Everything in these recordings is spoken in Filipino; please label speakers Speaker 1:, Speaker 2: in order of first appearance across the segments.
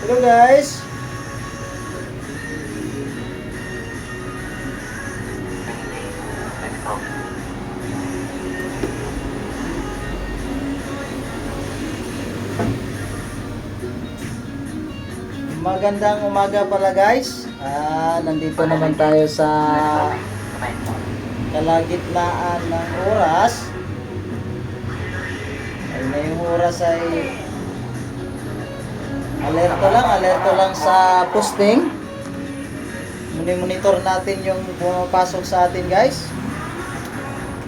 Speaker 1: Hello guys. Magandang umaga pala guys. Nandito naman tayo sa kalagitnaan ng oras. Ay na yung oras ay alerto lang sa posting. Monitor natin yung pumapasok sa atin guys.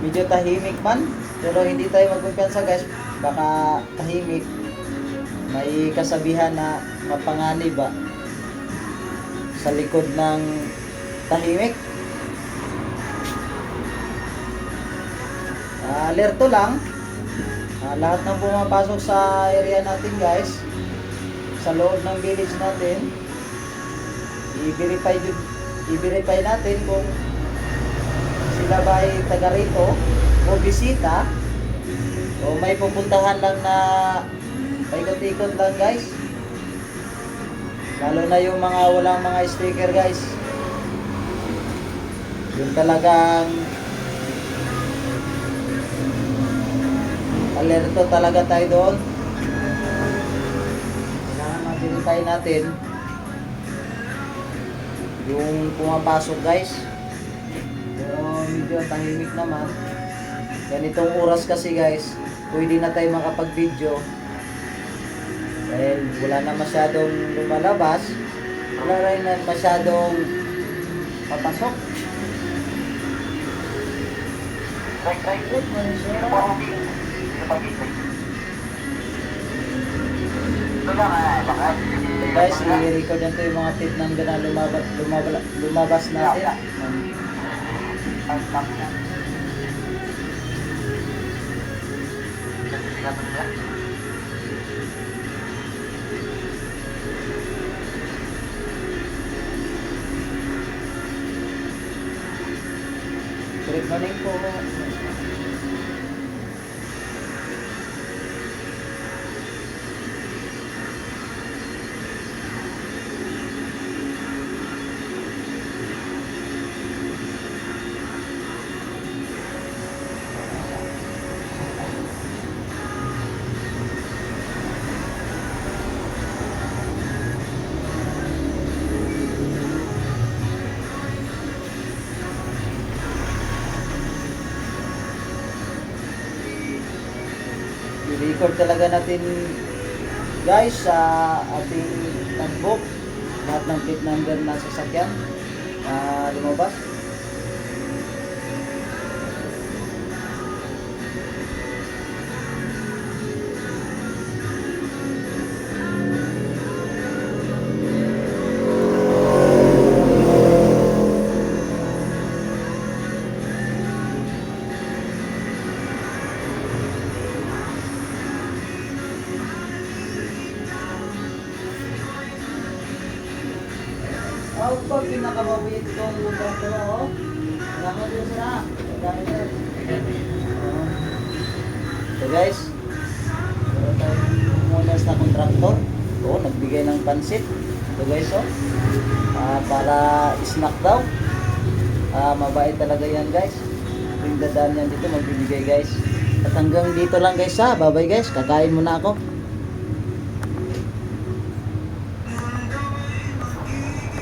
Speaker 1: Medyo tahimik man, pero hindi tayo magkumpiyansa guys. Baka tahimik. May kasabihan na mapanganib sa likod ng tahimik. Alerto lang. Lahat ng pumapasok sa area natin guys, sa loob ng village natin, i-verify natin kung sila ba ay taga rito o bisita o may pupuntahan lang na paikot-ikot lang guys. Lalo na yung mga walang mga sticker guys, yung talagang alerto talaga tayo doon. Kailangan ma-verify natin yung pumapasok guys. Pero medyo tahimik naman. Ganitong oras kasi guys, pwede na tayo makapag-video dahil wala na masyadong lumalabas, wala rin na masyadong papasok. Good morning sir. Guys, i-record natin yung mga tip ng ganang lumabas natin. Good morning po. I-record talaga natin guys sa ating logbook lahat ng plate number na sasakyan lumabas. Pag pinakababit kong kontraktor ako, naman yun sila. So guys, meron tayong munas na kontraktor. Nagbigay ng pansit. So guys, para snack daw. Mabait talaga yan guys. Yung dadaan yan dito, magbibigay guys. At hanggang dito lang guys bye bye guys, kakain muna ako.